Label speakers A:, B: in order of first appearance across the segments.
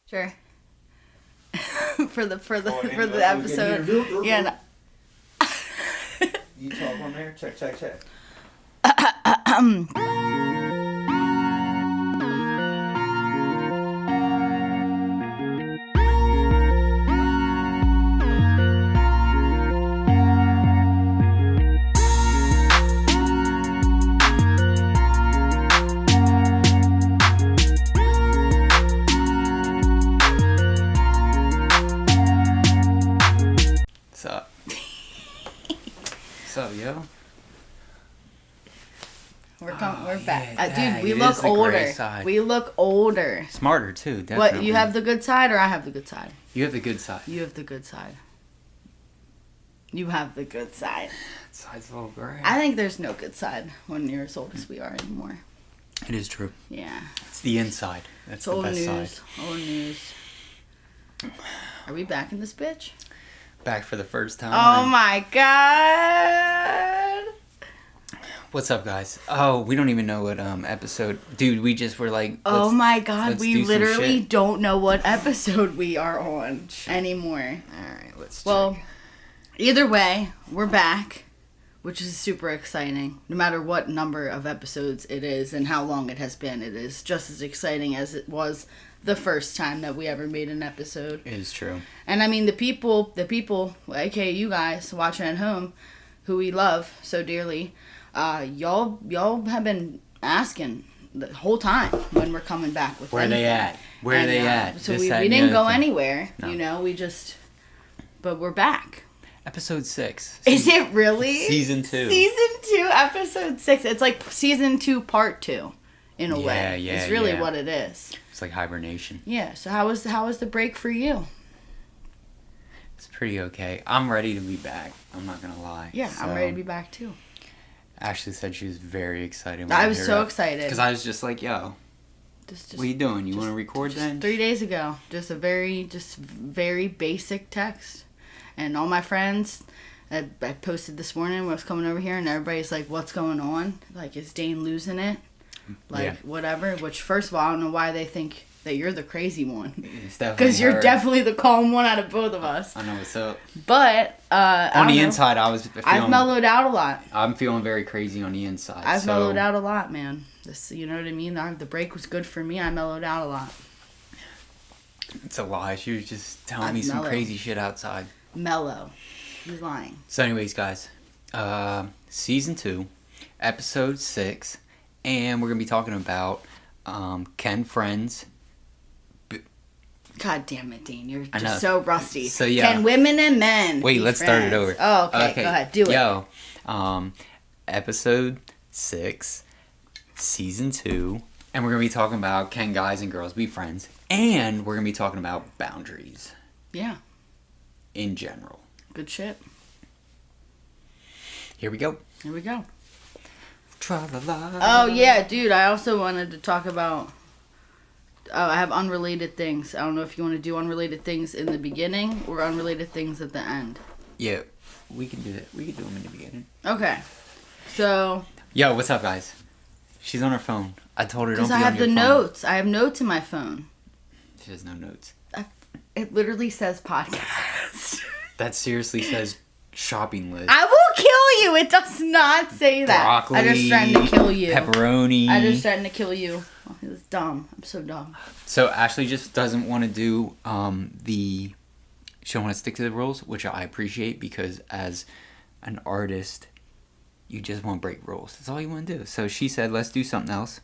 A: Sure. for the episode. Yeah. No.
B: You talk on there? Check. What's up, yo?
A: We're back.
B: Yeah,
A: Dude, we look older. We look older.
B: Smarter, too, definitely.
A: What, you have the good side or I have the good side?
B: You have the good side.
A: You have the good side. You have the good side.
B: That side's a little gray.
A: I think there's no good side when you're as old as we are anymore.
B: It is true.
A: Yeah.
B: It's the inside. That's
A: it's
B: the best
A: news.
B: side.
A: Old news. Are we back in this bitch?
B: Back for the first time.
A: Oh my god.
B: What's up, guys? Oh, we don't even know what episode. Dude, we just were like,
A: oh my god, we literally don't know what episode we are on anymore.
B: Alright, let's check.
A: Well, either way, we're back, which is super exciting. No matter what number of episodes it is and how long it has been, it is just as exciting as it was the first time that we ever made an episode.
B: It is true.
A: And I mean, the people, aka you guys watching at home, who we love so dearly, y'all have been asking the whole time when we're coming back with
B: Where they at? Where they at?
A: So we didn't go anywhere, no. But we're back.
B: Episode 6.
A: Is it really?
B: Season 2.
A: Season 2, episode 6. It's like season 2, part 2, in a way.
B: Yeah,
A: it's really what it is.
B: It's like hibernation.
A: Yeah, so how was the break for you?
B: It's pretty okay. I'm ready to be back. I'm not gonna lie.
A: Yeah, I'm ready to be back too.
B: Ashley said she was very excited.
A: I was so excited.
B: Because I was just like, yo, what are you doing? You want to record then?
A: 3 days ago. Just a very basic text. And all my friends, I posted this morning when I was coming over here, and everybody's like, what's going on? Like, is Dane losing it? Like, whatever. Which, first of all, I don't know why they think that you're the crazy one. Because you're definitely the calm one out of both of us.
B: I know what's up.
A: But,
B: on the inside,
A: I've mellowed out a lot.
B: I'm feeling very crazy on the inside.
A: I've mellowed out a lot, man. You know what I mean? The break was good for me. I mellowed out a lot.
B: It's a lie. She was just telling me some crazy shit outside.
A: Mellow. He's lying.
B: So anyways, guys. Season 2, episode 6. And we're going to be talking about Can Friends...
A: God damn it, Dean. You're just so rusty.
B: So, yeah.
A: Can women and men
B: Wait, let's start it over.
A: Oh, okay. Go ahead. Do it.
B: Yo, episode 6, season 2. And we're going to be talking about can guys and girls be friends. And we're going to be talking about boundaries.
A: Yeah.
B: In general.
A: Good shit.
B: Here we go. Tra-la-la.
A: Oh, yeah, dude. I also wanted to talk about... I have unrelated things. I don't know if you want to do unrelated things in the beginning or unrelated things at the end.
B: Yeah, we can do that. We can do them in the beginning.
A: Okay. So...
B: Yo, what's up, guys? She's on her phone. I told her don't be on your phone.
A: Because I have the notes. I have notes in my phone.
B: She has no notes.
A: It literally says podcast.
B: That seriously says shopping list.
A: I will kill you. It does not say that.
B: Broccoli,
A: I'm just trying to kill you.
B: Pepperoni.
A: I'm just trying to kill you. Oh, it was dumb. I'm so dumb.
B: So Ashley just doesn't want to do she don't want to stick to the rules, which I appreciate because as an artist, you just want to break rules. That's all you want to do. So she said, let's do something else.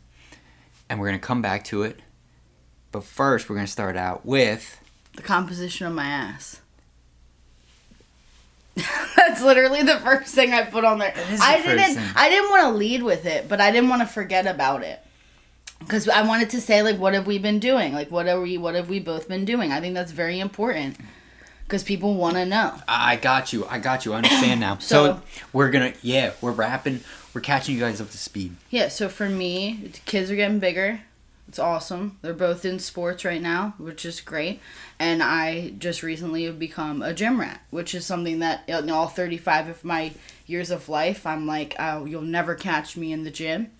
B: And we're going to come back to it. But first, we're going to start out with...
A: the composition of my ass. That's literally the first thing I put on there. I didn't want to lead with it, but I didn't want to forget about it. Because I wanted to say, like, what have we been doing? Like, what have we both been doing? I think that's very important. Because people want to know.
B: I got you. I understand now. so we're going to... we're wrapping. We're catching you guys up to speed.
A: Yeah, so for me, the kids are getting bigger. It's awesome. They're both in sports right now, which is great. And I just recently have become a gym rat, which is something that in all 35 of my years of life, I'm like, oh, you'll never catch me in the gym.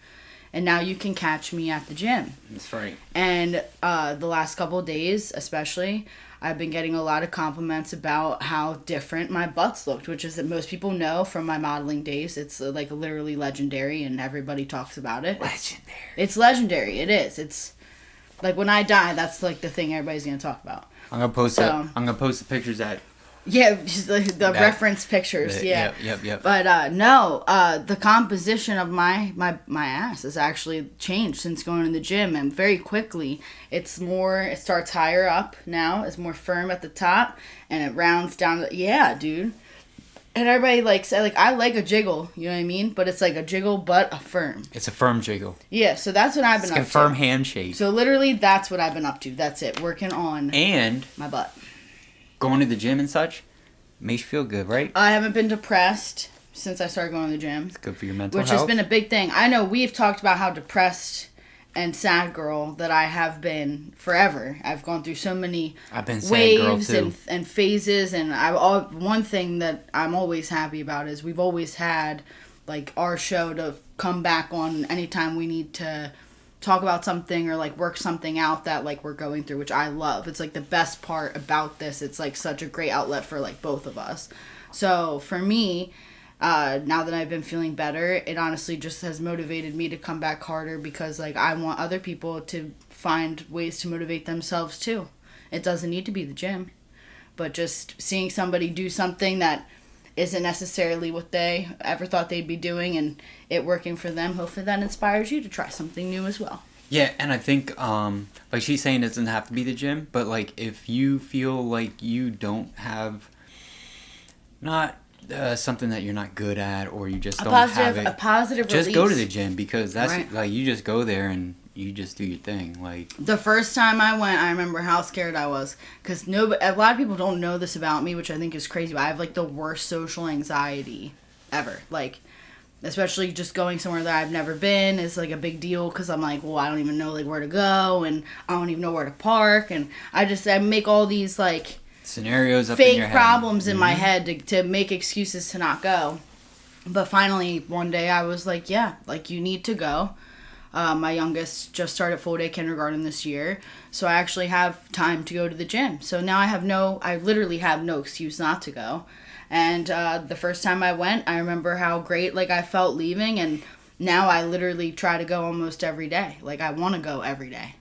A: and now you can catch me at the gym.
B: That's right.
A: And the last couple of days, especially, I've been getting a lot of compliments about how different my butts looked, which is that most people know from my modeling days. It's like literally legendary, and everybody talks about it.
B: Legendary.
A: It's legendary. It is. It's like when I die, that's like the thing everybody's gonna talk about.
B: I'm gonna post the pictures that.
A: Yeah, just the reference pictures. Yeah.
B: Yep.
A: But no, the composition of my ass has actually changed since going to the gym, and very quickly. It starts higher up now. It's more firm at the top, and it rounds down. Yeah, dude. And everybody I like a jiggle. You know what I mean? But it's like a jiggle, but a firm.
B: It's a firm jiggle.
A: Yeah, so that's what I've been up to.
B: It's a firm handshake.
A: So literally, that's what I've been up to. That's it. Working on my butt.
B: Going to the gym and such makes you feel good, right?
A: I haven't been depressed since I started going to the gym.
B: It's good for your mental
A: health. Which has been a big thing. I know we've talked about how depressed and sad girl that I have been forever. I've gone through so many waves and phases, and one thing that I'm always happy about is we've always had like our show to come back on anytime we need to talk about something or like work something out that like we're going through, which I love. It's like the best part about this. It's like such a great outlet for like both of us. So for me, now that I've been feeling better, it honestly just has motivated me to come back harder, because like I want other people to find ways to motivate themselves too. It doesn't need to be the gym, but just seeing somebody do something that isn't necessarily what they ever thought they'd be doing and it working for them, hopefully that inspires you to try something new as well.
B: Yeah, and I think, like she's saying, it doesn't have to be the gym, but like if you feel like you don't have, not something that you're not good at, or you just don't have it,
A: a positive
B: just
A: release.
B: go to the gym, because that's
A: right.
B: Like you just go there and you just do your thing. Like
A: the first time I went, I remember how scared I was, because a lot of people don't know this about me, which I think is crazy, but I have like the worst social anxiety ever. Like, especially just going somewhere that I've never been is like a big deal, because I'm like, well, I don't even know like where to go, and I don't even know where to park, and I make all these like
B: scenarios up
A: fake
B: in your head.
A: Problems in my head to make excuses to not go. But finally one day I was like, yeah, like you need to go. My youngest just started full day kindergarten this year, so I actually have time to go to the gym. So now I literally have no excuse not to go. And the first time I went, I remember how great like I felt leaving, and now I literally try to go almost every day. Like I want to go every day.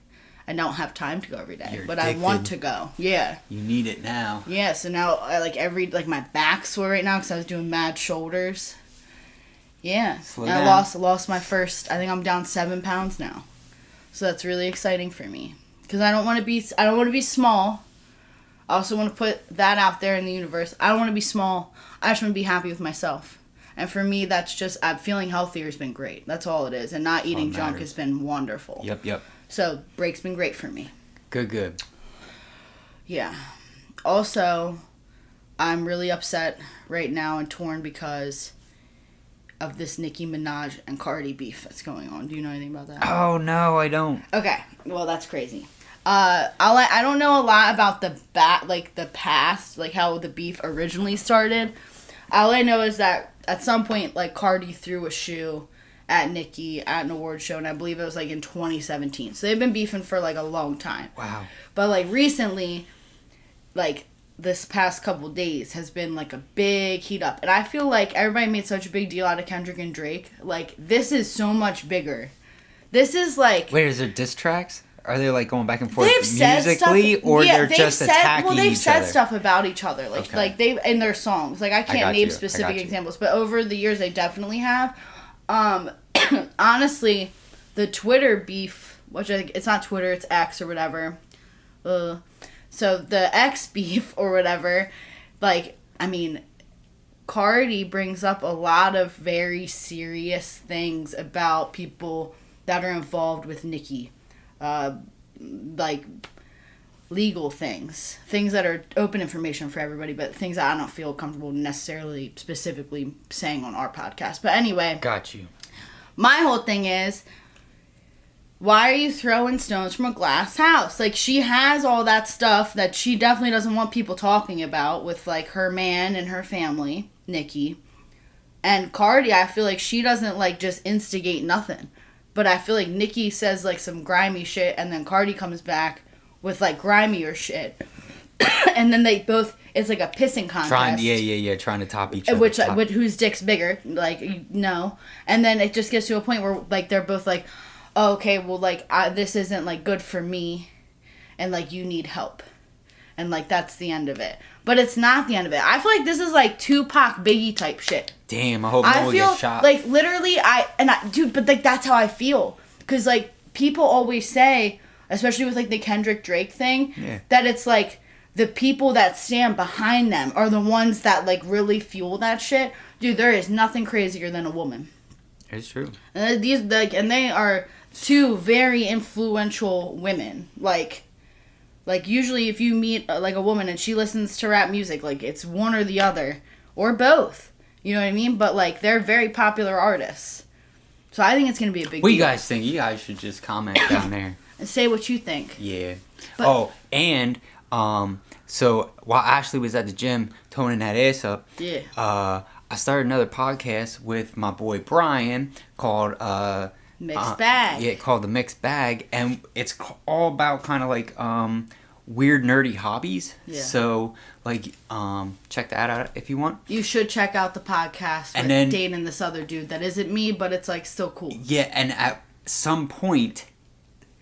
A: I don't have time to go every day, but I want to go. Yeah. You
B: need it now.
A: Yeah, so now my back's sore right now because I was doing mad shoulders. Yeah. I lost my first, I think I'm down 7 pounds now. So that's really exciting for me. Because I don't want to be small. I also want to put that out there in the universe. I don't want to be small. I just want to be happy with myself. And for me, that's just, feeling healthier has been great. That's all it is. And not eating junk has been wonderful.
B: Yep.
A: So, break's been great for me.
B: Good.
A: Yeah. Also, I'm really upset right now and torn because of this Nicki Minaj and Cardi beef that's going on. Do you know anything about that?
B: Oh, no, I don't.
A: Okay. Well, that's crazy. I don't know a lot about the past, like how the beef originally started. All I know is that at some point, like, Cardi threw a shoe at Nicki at an award show, and I believe it was like in 2017. So they've been beefing for like a long time.
B: Wow.
A: But like recently, like this past couple days has been like a big heat up, and I feel like everybody made such a big deal out of Kendrick and Drake. Like this is so much bigger. This is like,
B: wait, is there diss tracks? Are they like going back and forth musically, or they're just attacking each other?
A: Well, they've said stuff about each other, like they in their songs. Like I can't name specific examples, but over the years they definitely have. Honestly, the Twitter beef, which it's not Twitter, it's X or whatever. So the X beef or whatever, like, I mean, Cardi brings up a lot of very serious things about people that are involved with Nicki. Like legal things that are open information for everybody, but things that I don't feel comfortable necessarily specifically saying on our podcast. But anyway.
B: Got you.
A: My whole thing is, why are you throwing stones from a glass house? Like, she has all that stuff that she definitely doesn't want people talking about with, like, her man and her family, Nicki. And Cardi, I feel like she doesn't, like, just instigate nothing. But I feel like Nicki says, like, some grimy shit, and then Cardi comes back with, like, grimier shit. And then they both, it's like a pissing contest.
B: Trying to top each other.
A: Which, whose dick's bigger, like, no. And then it just gets to a point where, like, they're both like, oh, okay, well, like, this isn't, like, good for me, and, like, you need help. And, like, that's the end of it. But it's not the end of it. I feel like this is, like, Tupac, Biggie type shit.
B: Damn, I hope no one gets shot.
A: Like, literally, dude, but, like, that's how I feel. Because, like, people always say, especially with, like, the Kendrick Drake thing, that it's, like, the people that stand behind them are the ones that, like, really fuel that shit. Dude, there is nothing crazier than a woman.
B: It's true.
A: And they are two very influential women. Like, usually if you meet, like, a woman and she listens to rap music, like, it's one or the other. Or both. You know what I mean? But, like, they're very popular artists. So I think it's going to be a big deal.
B: What do you guys think? You guys should just comment down there.
A: And say what you think.
B: Yeah. But, so while Ashley was at the gym toning that ass up, I started another podcast with my boy Brian called
A: Mixed Bag.
B: Yeah, called The Mixed Bag, and it's all about kind of like weird nerdy hobbies. Yeah. So like check that out if you want.
A: You should check out the podcast with Dane and this other dude that isn't me, but it's like still cool.
B: Yeah, and at some point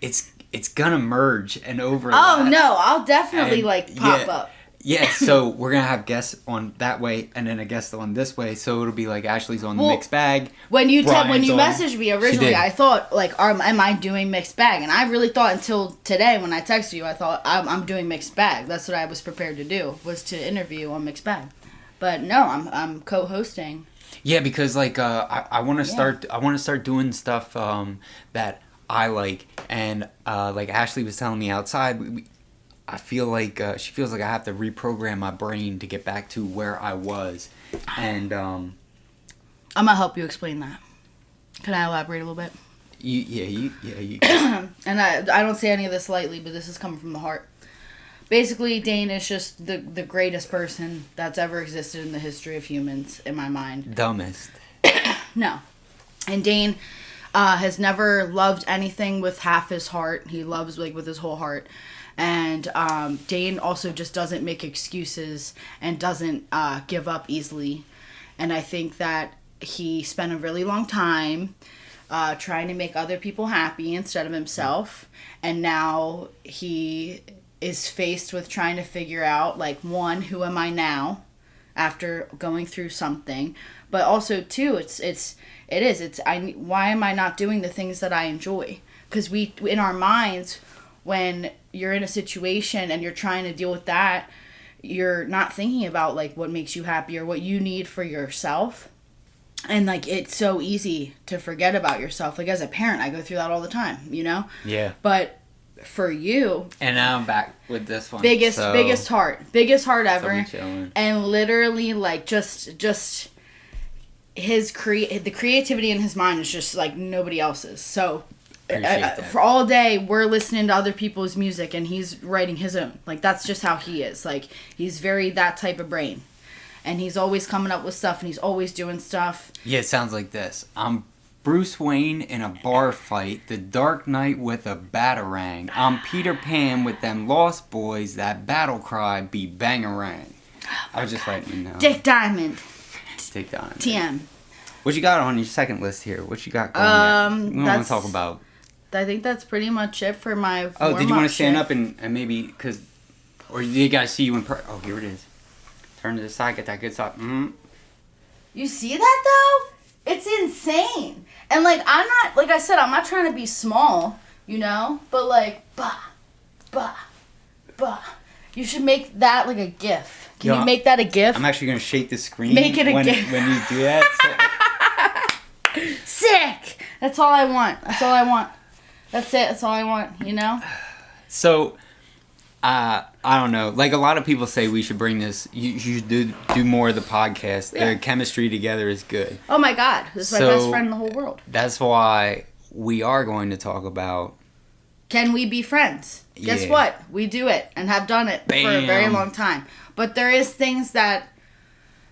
B: it's gonna merge and overlap.
A: Oh no, I'll definitely pop up.
B: Yeah, so we're gonna have guests on that way, and then a guest on this way. So it'll be like Ashley's on the Mixed Bag.
A: When you messaged me originally, I thought like, am I doing Mixed Bag? And I really thought until today when I texted you, I thought I'm doing Mixed Bag. That's what I was prepared to do, was to interview on Mixed Bag. But no, I'm co-hosting.
B: Yeah, because like I want to start. I want to start doing stuff that I like, and like Ashley was telling me outside. I feel like she feels like I have to reprogram my brain to get back to where I was, and I'm
A: gonna help you explain that. Can I elaborate a little bit?
B: You.
A: And I don't say any of this lightly, but this is coming from the heart. Basically, Dane is just the greatest person that's ever existed in the history of humans, in my mind.
B: Dumbest.
A: No, and Dane has never loved anything with half his heart. He loves like with his whole heart. And Dane also just doesn't make excuses and doesn't give up easily. And I think that he spent a really long time trying to make other people happy instead of himself. And now he is faced with trying to figure out, like, one, who am I now after going through something? But also, two, why am I not doing the things that I enjoy? Because we, in our minds, when you're in a situation and you're trying to deal with that, you're not thinking about like what makes you happy or what you need for yourself. And like it's so easy to forget about yourself. Like as a parent, I go through that all the time, you know?
B: Yeah.
A: But for you,
B: and now I'm back with this one.
A: Biggest heart ever. And literally like just the creativity in his mind is just like nobody else's. So for all day we're listening to other people's music and he's writing his own. Like that's just how he is. Like he's very that type of brain, and he's always coming up with stuff and he's always doing stuff.
B: Yeah, it sounds like this. I'm Bruce Wayne in a bar fight, the Dark Knight with a batarang. I'm Peter Pan with them Lost Boys, that battle cry be bangarang. I was just writing you know.
A: Dick Diamond TM.
B: What you got on your second list here? What you got going we want to talk about?
A: I think that's pretty much it for my
B: Oh, did you want to stand up and maybe, because, or you guys see you in oh, here it is. Turn to the side, get that good side.
A: You see that, though? It's insane. And, like, I'm not, like I said, I'm not trying to be small, you know? But, like, bah. You should make that, like, a GIF. Can you make that a GIF?
B: I'm actually going to shake the screen.
A: Make it a GIF.
B: When you do that.
A: So. Sick! That's all I want. That's it. That's all I want, you know?
B: So, I don't know. Like, a lot of people say we should bring this. You should do more of the podcast. Yeah. Their chemistry together is good.
A: Oh, my God. This is my best friend in the whole world.
B: That's why we are going to talk about...
A: Can we be friends? Guess what? We do it and have done it for a very long time. But there is things that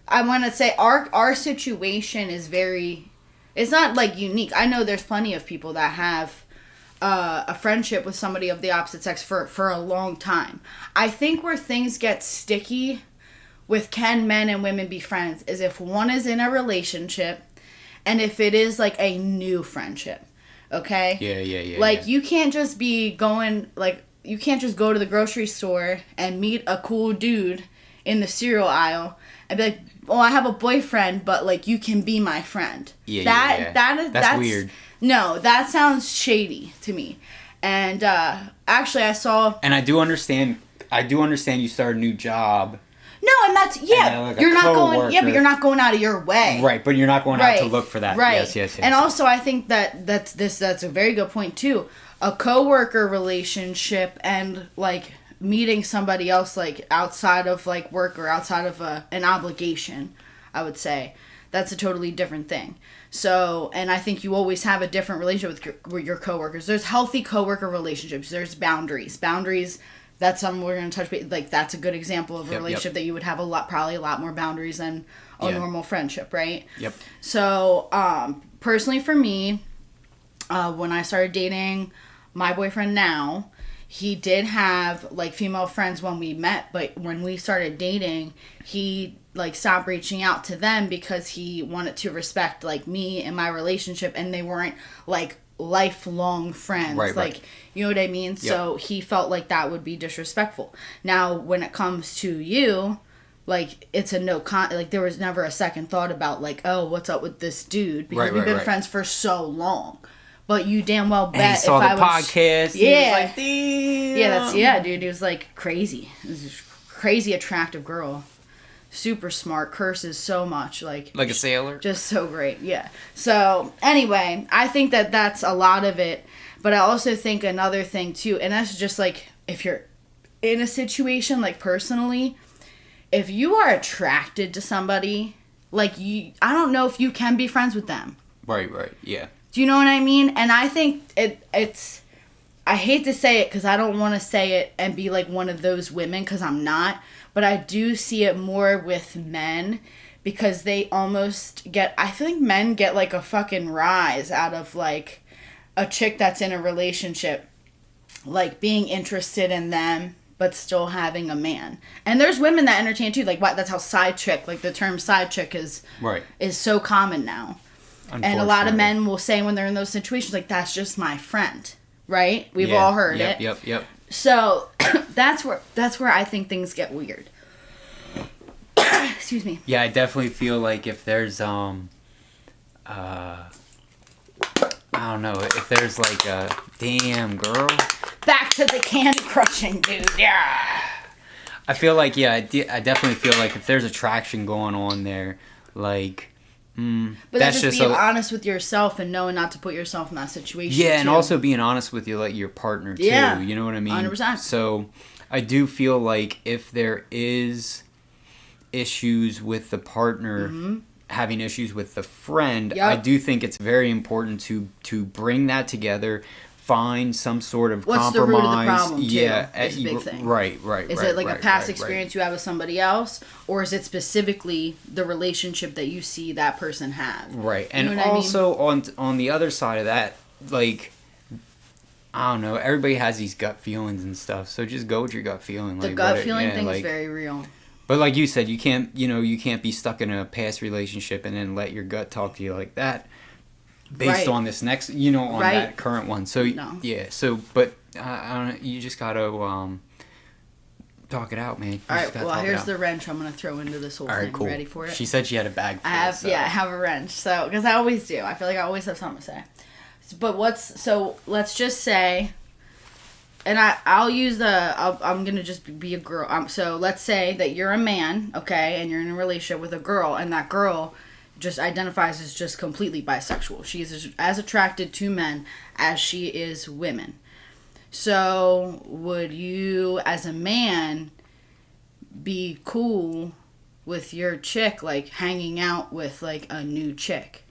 A: I want to say. Our situation is very... It's not like unique. I know there's plenty of people that have a friendship with somebody of the opposite sex for a long time. I think where things get sticky with can men and women be friends is if one is in a relationship and if it is like a new friendship. Okay?
B: Yeah.
A: Like, you can't just be going, like, you can't just go to the grocery store and meet a cool dude in the cereal aisle and be like, oh, I have a boyfriend, but, like, you can be my friend. That's weird. No, that sounds shady to me. And, actually, I saw...
B: And I do understand you start a new job.
A: No, and that's, like you're not going, but you're not going out of your way.
B: Right, but you're not going out to look for that.
A: Right.
B: Yes.
A: And also, I think that's a very good point, too. A coworker relationship and, like, meeting somebody else, like, outside of, like, work or outside of an obligation, I would say, that's a totally different thing. So, and I think you always have a different relationship with your coworkers. There's healthy coworker relationships. There's boundaries. That's something we're going to touch base. Like, that's a good example of a relationship that you would have probably a lot more boundaries than a normal friendship, right?
B: Yep.
A: So, personally for me, when I started dating my boyfriend now, he did have, like, female friends when we met, but when we started dating, he, like, stopped reaching out to them because he wanted to respect, like, me and my relationship, and they weren't, like, lifelong friends. Like, you know what I mean? Yep. So he felt like that would be disrespectful. Now, when it comes to you, like, it's a like, there was never a second thought about, like, oh, what's up with this dude? Because we've been friends for so long. But you damn well bet
B: and he saw the podcast.
A: Yeah.
B: He was like, damn.
A: Dude. He was, like, crazy. He was this crazy attractive girl. Super smart, curses so much, like
B: a sailor,
A: just so great. Yeah. So anyway, I think that's a lot of it, but I also think another thing too, and that's just like if you're in a situation, like personally, if you are attracted to somebody, like I don't know if you can be friends with them.
B: Right, yeah.
A: Do you know what I mean? And I think it's I hate to say it because I don't want to say it and be like one of those women because I'm not. But I do see it more with men because they almost I think men get like a fucking rise out of like a chick that's in a relationship, like being interested in them, but still having a man. And there's women that entertain too. Like that's how side chick, like the term side chick is so common now. And a lot of men will say when they're in those situations, like, that's just my friend, right? We've all heard it.
B: Yep.
A: So that's where I think things get weird. Excuse me.
B: Yeah, I definitely feel like if there's I don't know, if there's like a damn girl.
A: Back to the candy crushing, dude. Yeah.
B: I feel like I definitely feel like if there's attraction going on there, like.
A: But that's just being honest with yourself and knowing not to put yourself in that situation.
B: Yeah, and also being honest with your partner too. Yeah, you know what I mean?
A: 100%.
B: So I do feel like if there is issues with the partner having issues with the friend, I do think it's very important to bring that together. Find some sort of compromise.
A: What's the root of the problem, too?
B: Yeah,
A: is a big thing.
B: Right.
A: Is it like a past experience you have with somebody else, or is it specifically the relationship that you see that person have?
B: Right, and also on the other side of that, like, I don't know, everybody has these gut feelings and stuff, so just go with your gut feeling.
A: The gut feeling thing is very real.
B: But like you said, you can't be stuck in a past relationship and then let your gut talk to you like that. Based on this next, on that current one. So, but I don't know, you just gotta talk it out, man.
A: Alright, well, here's the wrench I'm gonna throw into this whole thing.
B: Cool.
A: Ready for it?
B: She said she had a bag for it.
A: I have a wrench. So, because I always do. I feel like I always have something to say. But let's just say, and I'll use I'm gonna just be a girl. So, let's say that you're a man, okay, and you're in a relationship with a girl, and that girl just identifies as just completely bisexual. She is as attracted to men as she is women. So, would you, as a man, be cool with your chick, like, hanging out with, like, a new chick?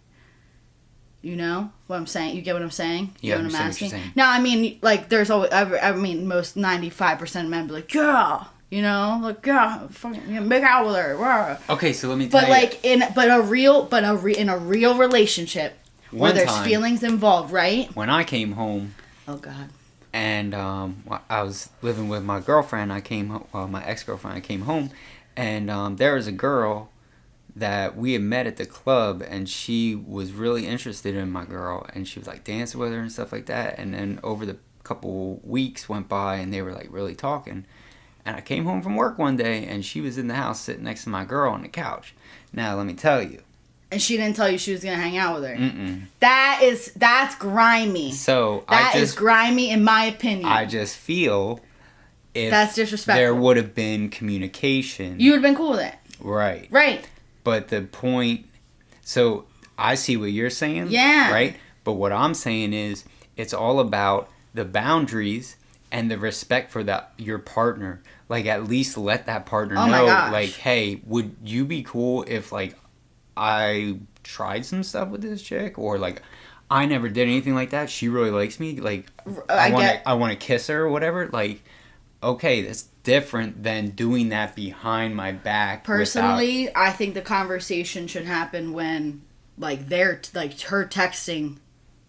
A: You know what I'm saying? You get what I'm saying? You
B: know
A: what
B: I'm asking?
A: No, I mean, like, there's always, most 95% of men be like, yeah, like, yeah, fucking make out with her. Rah.
B: Okay, so let me tell you.
A: But like in a real relationship, where there's feelings involved, right?
B: When I came home.
A: Oh, God.
B: And I was living with my girlfriend. My ex-girlfriend. I came home, and there was a girl that we had met at the club, and she was really interested in my girl, and she was like dancing with her and stuff like that. And then over the couple weeks went by, and they were like really talking. And I came home from work one day, and she was in the house sitting next to my girl on the couch. Now let me tell you.
A: And she didn't tell you she was gonna hang out with her.
B: Mm-mm.
A: That's grimy.
B: So
A: that is grimy in my opinion.
B: I just feel if
A: that's disrespectful.
B: There would have been communication.
A: You would have been cool with it.
B: Right.
A: Right.
B: But the point, so I see what you're saying.
A: Yeah.
B: Right. But what I'm saying is, it's all about the boundaries and the respect for your partner. Like, at least let that partner know, like, hey, would you be cool if like I tried some stuff with this chick, or like I never did anything like that. She really likes me. Like I want to kiss her or whatever. Like, okay, that's different than doing that behind my back.
A: Personally, I think the conversation should happen when like they're like her texting.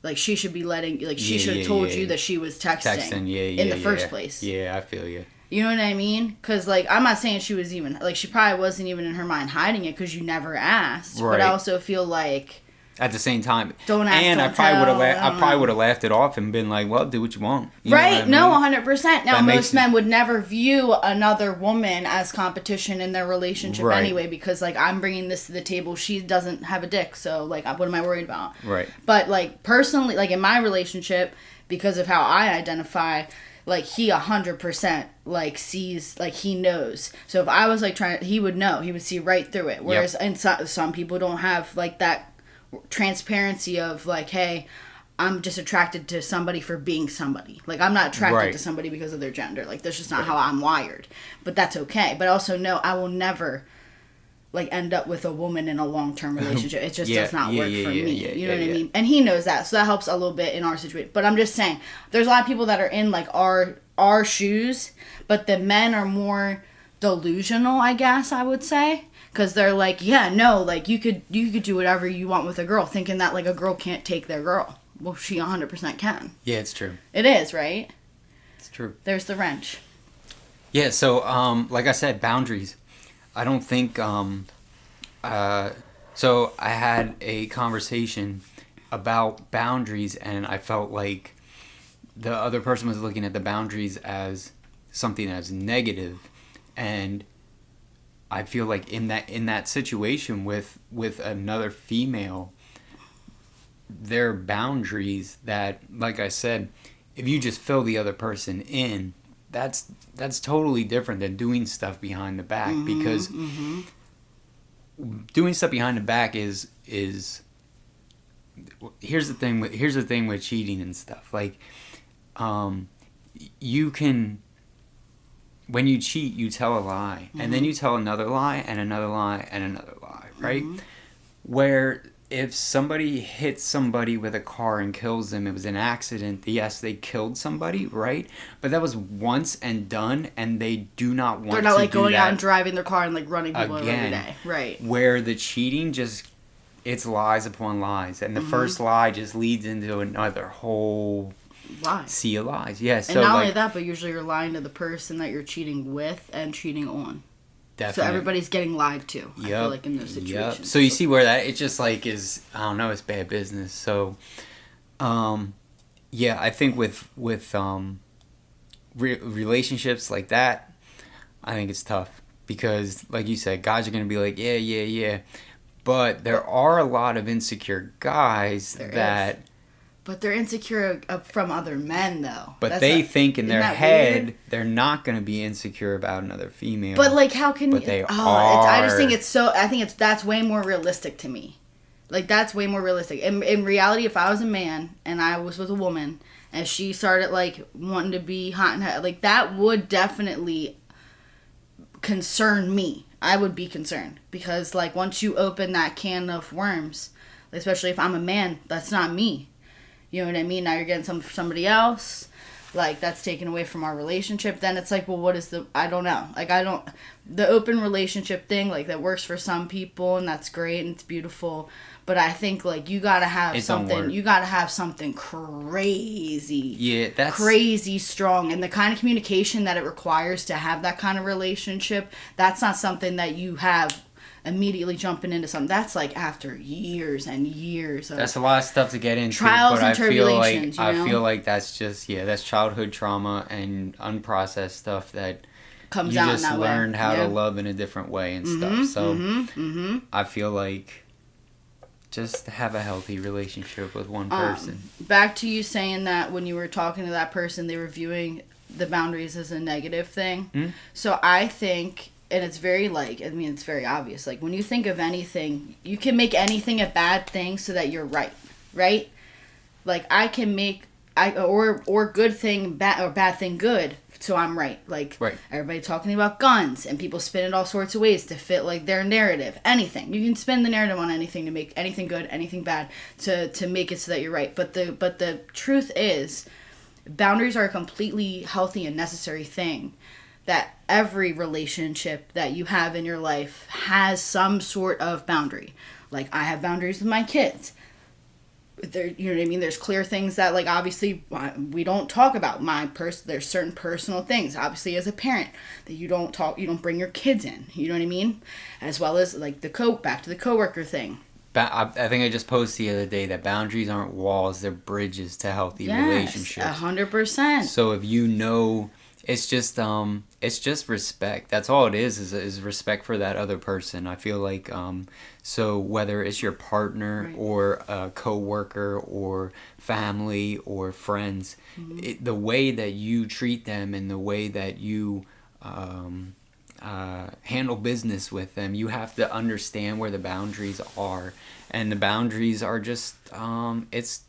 A: Like she should be letting like she should have told you that she was texting in the first place.
B: Yeah, I feel you.
A: You know what I mean? Because, like, I'm not saying she was even... Like, she probably wasn't even in her mind hiding it because you never asked. Right. But I also feel like...
B: At the same time...
A: Don't ask,
B: and
A: don't
B: I probably
A: tell.
B: would have laughed it off and been like, well, do what you want. You
A: right?
B: know what I
A: mean? No, 100%. Now, most men would never view another woman as competition in their relationship anyway because, like, I'm bringing this to the table. She doesn't have a dick, so, like, what am I worried about?
B: Right.
A: But, like, personally, like, in my relationship, because of how I identify... Like, he 100%, like, sees, like, he knows. So if I was, like, he would know. He would see right through it. Whereas and some people don't have, like, that transparency of, like, hey, I'm just attracted to somebody for being somebody. Like, I'm not attracted to somebody because of their gender. Like, that's just not how I'm wired. But that's okay. But also, no, I will never... like end up with a woman in a long-term relationship. It just does not work for me. You know what I mean? And he knows that, so that helps a little bit in our situation. But I'm just saying, there's a lot of people that are in like our shoes, but the men are more delusional, I guess I would say, because they're like, yeah, no, like you could do whatever you want with a girl, thinking that like a girl can't take their girl. Well, she 100% can.
B: Yeah, it's true.
A: It is, right?
B: It's true.
A: There's the wrench.
B: Yeah. So, like I said, boundaries. I don't think, so I had a conversation about boundaries, and I felt like the other person was looking at the boundaries as something that's negative, and I feel like in that situation with another female, there are boundaries that, like I said, if you just fill the other person in, that's totally different than doing stuff behind the back, because doing stuff behind the back is here's the thing with cheating and stuff, like you can, when you cheat, you tell a lie, and then you tell another lie and another lie and another lie, right? Where if somebody hits somebody with a car and kills them, it was an accident. Yes, they killed somebody, right? But that was once and done, and they do not want to do that.
A: They're not like going out and driving their car and like running people over every day. Right.
B: Where the cheating it's lies upon lies. And the first lie just leads into another whole sea of lies. Yeah, so
A: and not only that, but usually you're lying to the person that you're cheating with and cheating on. Definitely. So everybody's getting lied to, I feel like, in those situations.
B: So you see where that, it just like is, I don't know, it's bad business. So, yeah, I think with relationships like that, I think it's tough. Because, like you said, guys are going to be like, yeah. But there are a lot of insecure guys that...
A: But they're insecure from other men, though.
B: But they think in their head they're not going to be insecure about another female.
A: But like, how can you?
B: But they are.
A: I just think it's so. I think that's way more realistic to me. Like, that's way more realistic. In reality, if I was a man and I was with a woman and she started like wanting to be hot and hot, like that would definitely concern me. I would be concerned because like once you open that can of worms, especially if I'm a man, that's not me. You know what I mean? Now you're getting somebody else. like that's taken away from our relationship, then it's like, well, what is I don't know. Like, the open relationship thing, like, that works for some people, and that's great, and it's beautiful. But I think, like, you gotta have something crazy.
B: Yeah, that's...
A: crazy strong. And the kind of communication that it requires to have that kind of relationship, that's not something that you have immediately jumping into something. That's, like, after years and years of...
B: That's a lot of stuff to get into.
A: Trials and tribulations,
B: I feel like that's just, that's childhood trauma and unprocessed stuff that...
A: comes out in that way. You just
B: learned how to love in a different way and stuff. So, I feel like... just have a healthy relationship with one person.
A: Back to you saying that when you were talking to that person, they were viewing the boundaries as a negative thing. Mm-hmm. So I think, and it's very it's very obvious. Like, when you think of anything, you can make anything a bad thing so that you're right? Like, I can make, or good thing bad, or bad thing good, so I'm right. Like, everybody talking about guns, and people spin it all sorts of ways to fit, like, their narrative. Anything. You can spin the narrative on anything to make anything good, anything bad, to make it so that you're right. But the truth is, boundaries are a completely healthy and necessary thing. That every relationship that you have in your life has some sort of boundary. Like, I have boundaries with my kids. There, you know what I mean? There's clear things that, like, obviously we don't talk about. There's certain personal things, obviously, as a parent, that you don't bring your kids in. You know what I mean? As well as, like, back to the coworker thing.
B: I think I just posted the other day that boundaries aren't walls; they're bridges to healthy relationships.
A: 100%.
B: So if you know, it's just respect. That's all it is respect for that other person. I feel like, so whether it's your partner or a coworker or family or friends, the way that you treat them and the way that you handle business with them, you have to understand where the boundaries are. And the boundaries are just, it's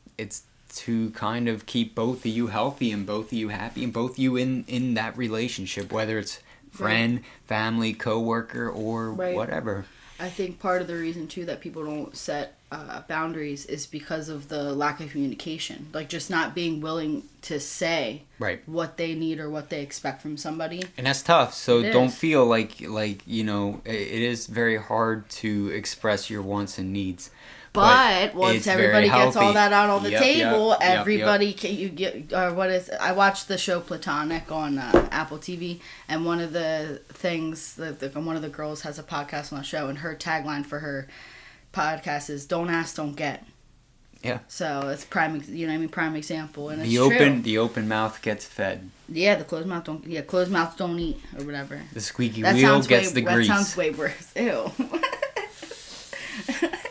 B: to kind of keep both of you healthy and both of you happy and both of you in that relationship, whether it's friend, family, coworker, or whatever.
A: I think part of the reason too that people don't set boundaries is because of the lack of communication, like just not being willing to say what they need or what they expect from somebody. And
B: that's tough. So don't feel like you know, it is very hard to express your wants and needs.
A: But once everybody gets all that out on the table, everybody can you get I watched the show Platonic on Apple TV, and one of the things one of the girls has a podcast on the show, and her tagline for her podcast is "Don't ask, don't get."
B: Yeah.
A: So it's prime example, and it's
B: true. The open mouth gets fed.
A: Yeah, the closed mouth don't. Yeah, closed mouths don't eat or whatever.
B: The squeaky wheel gets the grease.
A: That sounds way worse. Ew.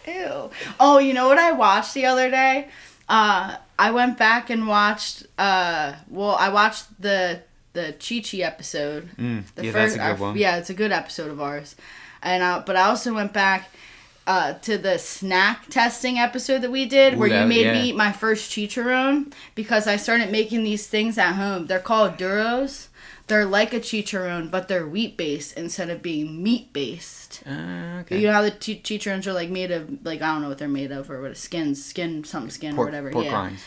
A: Ew. Oh, you know what I watched the other day? I went back and watched. I watched the Chi-Chi episode.
B: That's a good one.
A: Yeah, it's a good episode of ours. And but I also went back to the snack testing episode that we did, where you made me eat my first chicharron, because I started making these things at home. They're called duros. They're like a chicharron, but they're wheat-based instead of being meat-based.
B: Okay.
A: You know how the chicharrones are, like, made of, like, I don't know what they're made of, or what, skin or whatever.
B: Pork rinds.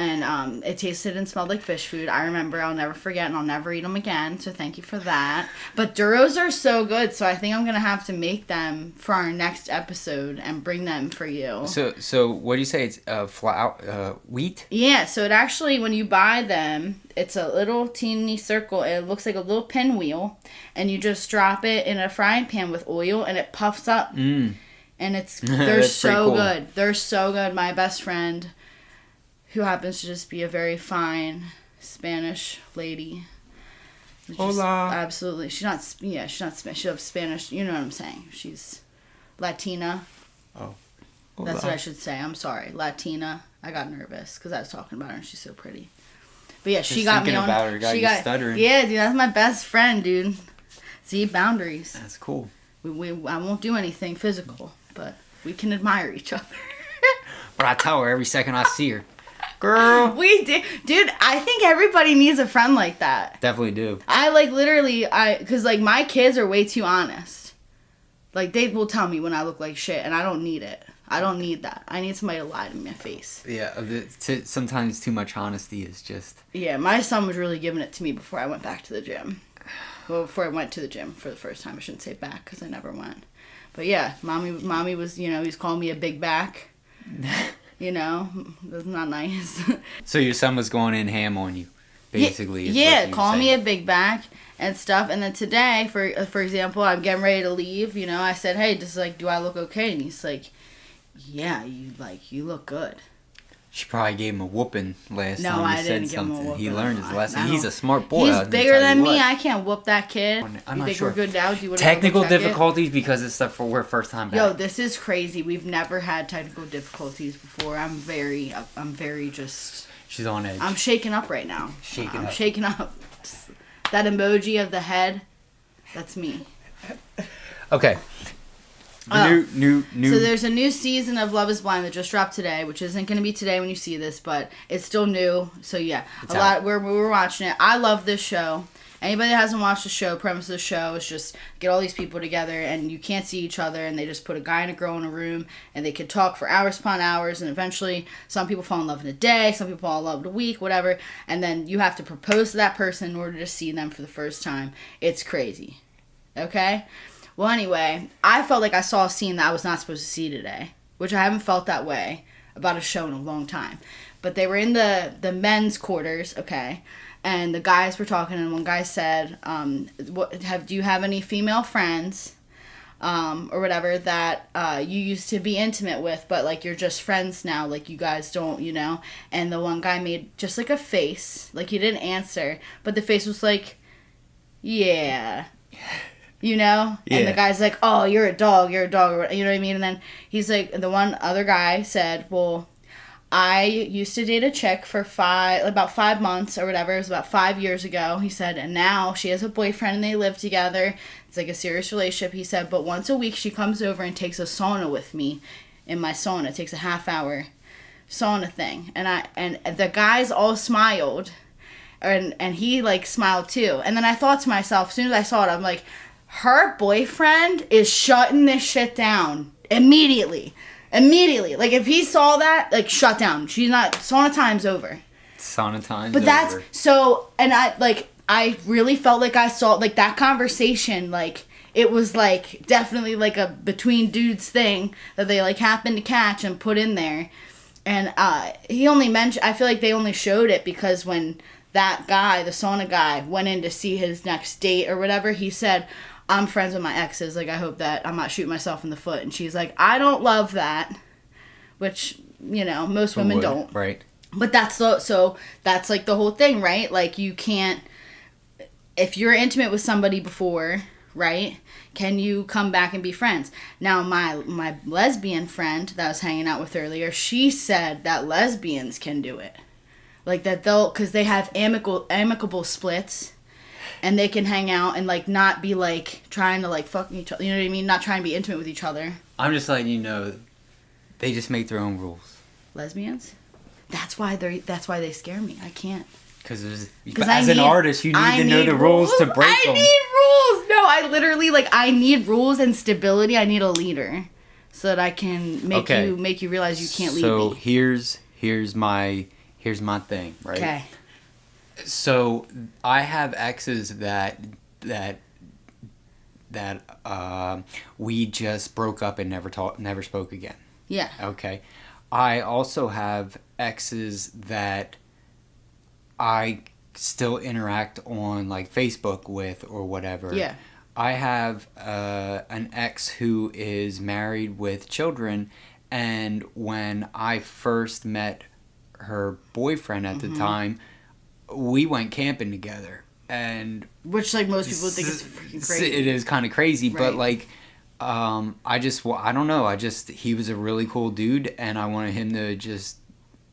A: And it tasted and smelled like fish food. I remember. I'll never forget, and I'll never eat them again, so thank you for that. But duros are so good, so I think I'm going to have to make them for our next episode and bring them for you.
B: So what do you say? It's wheat?
A: Yeah, so it actually, when you buy them, it's a little teeny circle, and it looks like a little pinwheel, and you just drop it in a frying pan with oil, and it puffs up. And they're so good. They're so good. My best friend, who happens to just be a very fine Spanish lady.
B: Hola.
A: Absolutely. She's not Spanish. She loves Spanish. You know what I'm saying. She's Latina.
B: Oh.
A: Hola. That's what I should say. I'm sorry. Latina. I got nervous because I was talking about her and she's so pretty. But yeah, she got me on.
B: About her, got you stuttering.
A: Yeah, dude, that's my best friend, dude. See, boundaries.
B: That's cool.
A: I won't do anything physical, but we can admire each other.
B: But I tell her every second I see her. Girl.
A: We did. Dude, I think everybody needs a friend like that.
B: Definitely do.
A: Because, like, my kids are way too honest. Like, they will tell me when I look like shit, and I don't need it. I don't need that. I need somebody to lie to my face.
B: Yeah, sometimes too much honesty is just...
A: Yeah, my son was really giving it to me before I went back to the gym. Well, before I went to the gym for the first time. I shouldn't say back because I never went. But yeah, mommy was, he's calling me a big back. That's not nice.
B: So your son was going in ham on you, basically.
A: Yeah, calling me a big back and stuff. And then today, for example, I'm getting ready to leave. I said, hey, just like, do I look okay? And he's like, yeah, you look good.
B: She probably gave him a whooping last time
A: I
B: he
A: didn't
B: said
A: give him a
B: something.
A: whooping.
B: He learned his lesson. He's a smart boy.
A: He's bigger than me. I can't whoop that kid.
B: I'm
A: you
B: not
A: think
B: sure.
A: We're good now? Do you want
B: technical difficulties because it's stuff we're first time back.
A: Yo, this is crazy. We've never had technical difficulties before. I'm very just...
B: She's on edge.
A: I'm shaking up right now.
B: I'm
A: shaking up. That emoji of the head, that's me.
B: Okay. New.
A: So there's a new season of Love is Blind that just dropped today, which isn't going to be today when you see this, but it's still new. So yeah, we're watching it. I love this show. Anybody that hasn't watched the show, premise of the show is just get all these people together and you can't see each other, and they just put a guy and a girl in a room and they could talk for hours upon hours, and eventually some people fall in love in a day, some people fall in love in a week, whatever, and then you have to propose to that person in order to see them for the first time. It's crazy. Okay? Well, anyway, I felt like I saw a scene that I was not supposed to see today, which I haven't felt that way about a show in a long time. But they were in the men's quarters, okay, and the guys were talking, and one guy said, do you have any female friends, or whatever, that you used to be intimate with, but, like, you're just friends now, like, you guys don't, and the one guy made just, like, a face, like, he didn't answer, but the face was like, yeah...
B: Yeah.
A: And the guy's like, oh, you're a dog, or what, you know what I mean? And then he's like, the one other guy said, well, I used to date a chick for about 5 months or whatever. It was about 5 years ago. He said, and now she has a boyfriend and they live together. It's like a serious relationship. He said, but once a week she comes over and takes a sauna with me in my sauna. It takes a half-hour sauna thing. And the guys all smiled, and he, like, smiled too. And then I thought to myself, as soon as I saw it, I'm like, her boyfriend is shutting this shit down immediately. Like, if he saw that, like, shut down. She's not... Sauna time's over.
B: Sauna time's
A: over. But that's...
B: over.
A: So, and I really felt like I saw, like, that conversation, like, it was, like, definitely, like, a between dudes thing that they, like, happened to catch and put in there. And he only mentioned... I feel like they only showed it because when that guy, the sauna guy, went in to see his next date or whatever, he said... I'm friends with my exes. Like, I hope that I'm not shooting myself in the foot. And she's like, I don't love that. Which, most women don't.
B: Right.
A: But that's that's, like, the whole thing, right? Like, you can't... If you're intimate with somebody before, right, can you come back and be friends? Now, my lesbian friend that I was hanging out with earlier, she said that lesbians can do it. Like, that because they have amicable splits. And they can hang out and, like, not be, like, trying to, like, fuck each other. You know what I mean? Not trying to be intimate with each other.
B: I'm just letting you know, they just make their own rules.
A: Lesbians? That's why they scare me. I can't.
B: Because as an artist, you need to know the rules to break them.
A: I need rules! No, I literally, like, I need rules and stability. I need a leader. So that I can make you realize you can't leave me.
B: So here's my thing, right? Okay. So I have exes that we just broke up and never spoke again.
A: Yeah.
B: Okay. I also have exes that I still interact on, like, Facebook with or whatever.
A: Yeah.
B: I have an ex who is married with children, and when I first met her boyfriend at the time, we went camping together, and
A: which, like, most people think is freaking crazy.
B: It is kind of crazy,
A: right.
B: But, like, I don't know. He was a really cool dude, and I wanted him to just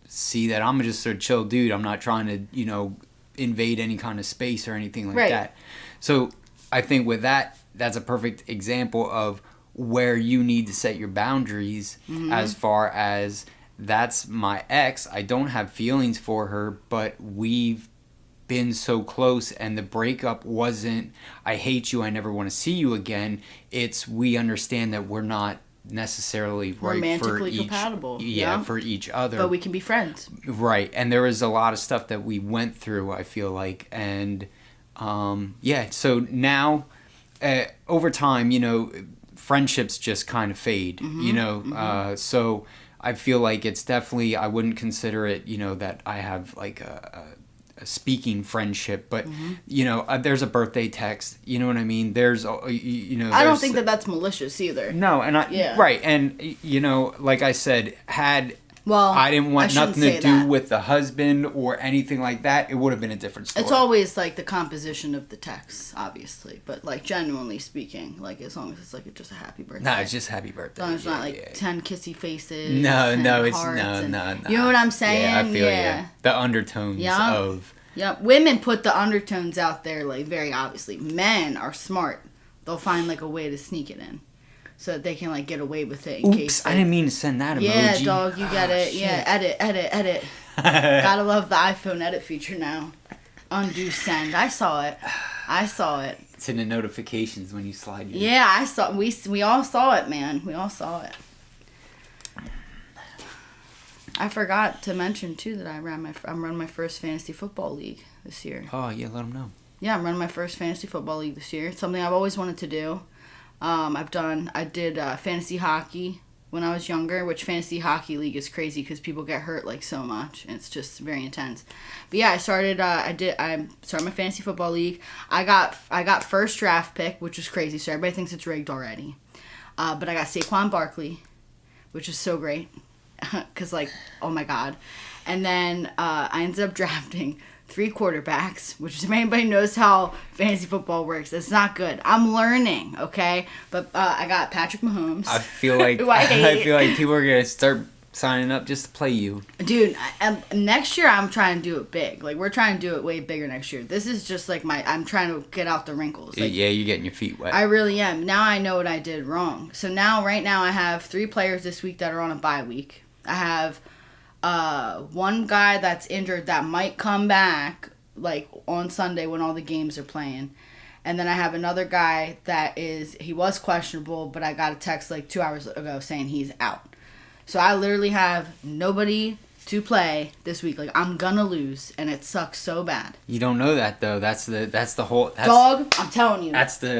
B: see that I'm just a chill dude. I'm not trying to, invade any kind of space or anything like that. So I think with that's a perfect example of where you need to set your boundaries as far as... That's my ex. I don't have feelings for her, but we've been so close, and the breakup wasn't, I hate you, I never want to see you again. It's, we understand that we're not necessarily right
A: romantically
B: for each
A: compatible.
B: for each other,
A: but we can be friends.
B: Right. And there was a lot of stuff that we went through, I feel like, and so now over time, friendships just kind of fade, so I feel like it's definitely, I wouldn't consider it, that I have like a speaking friendship, but there's a birthday text, you know what I mean, there's
A: I don't think that's malicious either.
B: No. And right, and like I said, I didn't want nothing to do with the husband or anything like that, it would have been a different story.
A: It's always like the composition of the text, obviously, but like genuinely speaking, like as long as it's like just a happy birthday.
B: No, it's just happy birthday.
A: As long as it's not like 10 kissy faces.
B: No, it's
A: no. You know what I'm saying?
B: Yeah, I feel you. The undertones of.
A: Yep, women put the undertones out there like very obviously. Men are smart. They'll find like a way to sneak it in. So that they can like get away with it in case.
B: I didn't mean to send that emoji.
A: Yeah, dog, you get it. Shit. Yeah, edit. Gotta love the iPhone edit feature now. Undo send. I saw it.
B: It's in the notifications when you slide your...
A: Yeah, I saw. We all saw it, man. We all saw it. I forgot to mention too that I'm running my first fantasy football league this year.
B: Oh yeah, let them know.
A: Yeah, I'm running my first fantasy football league this year. It's something I've always wanted to do. I did fantasy hockey when I was younger, which fantasy hockey league is crazy because people get hurt like so much, and it's just very intense. But yeah, I started my fantasy football league. I got first draft pick, which is crazy, so everybody thinks it's rigged already. But I got Saquon Barkley, which is so great, because like, oh my god. And then I ended up drafting 3 quarterbacks, which if anybody knows how fantasy football works, it's not good. I'm learning, okay? But I got Patrick Mahomes.
B: I feel like I feel like people are gonna start signing up just to play you,
A: dude. Next year I'm trying to do it big. Like we're trying to do it way bigger next year. This is just like I'm trying to get out the wrinkles. Like,
B: yeah, you're getting your feet wet.
A: I really am. Now I know what I did wrong. So right now I have 3 players this week that are on a bye week. I have one guy that's injured that might come back like on Sunday when all the games are playing, and then I have another guy that he was questionable, but I got a text like 2 hours ago saying he's out. So I literally have nobody to play this week. Like I'm gonna lose, and it sucks so bad.
B: You don't know that though. That's the whole
A: dog. I'm telling you.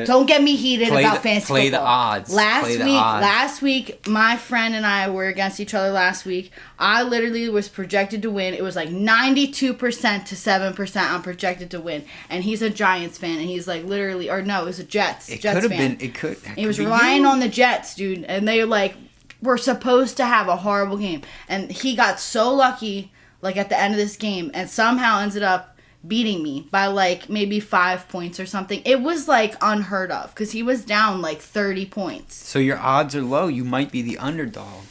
A: Don't get me heated about fantasy football.
B: Play the odds.
A: Last week, my friend and I were against each other last week. I literally was projected to win. It was like 92% to 7%. I'm projected to win, and he's a Giants fan, and he's like literally, or no, it was a Jets.
B: It could have been. It could.
A: He was relying on the Jets, dude, and they like. We're supposed to have a horrible game, and he got so lucky like at the end of this game and somehow ended up beating me by like maybe 5 points or something. It was like unheard of because he was down like 30 points.
B: So your odds are low. You might be the underdog.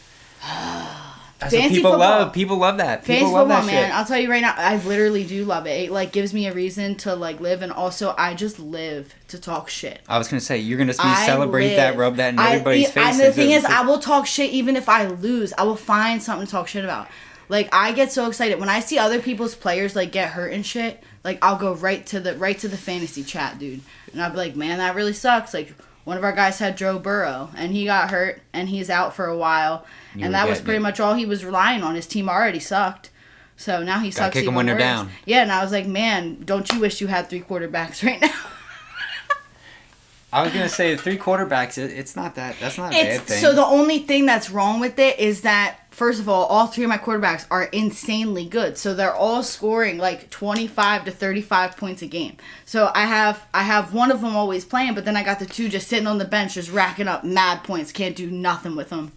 B: That's
A: fantasy
B: what people
A: football.
B: love. People love that.
A: Fantasy
B: people love
A: football,
B: that
A: man.
B: shit.
A: I'll tell you right now, I literally do love it. It like gives me a reason to like live, and also I just live to talk shit.
B: I was gonna say you're gonna celebrate that, rub that in everybody's face.
A: And the thing is, I will talk shit even if I lose. I will find something to talk shit about. Like I get so excited when I see other people's players like get hurt and shit. Like I'll go right to the fantasy chat, dude, and I'll be like, man, that really sucks. Like one of our guys had Joe Burrow, and he got hurt, and he's out for a while. And that was pretty much all he was relying on. His team already sucked. So now he sucks even worse. Kick them when they're down. Yeah, and I was like, man, don't you wish you had 3 quarterbacks right now?
B: I was going to say 3 quarterbacks, it's not that. That's not a bad thing.
A: So the only thing that's wrong with it is that, first of all 3 of my quarterbacks are insanely good. So they're all scoring like 25 to 35 points a game. So I have one of them always playing, but then I got the 2 just sitting on the bench just racking up mad points. Can't do nothing with them.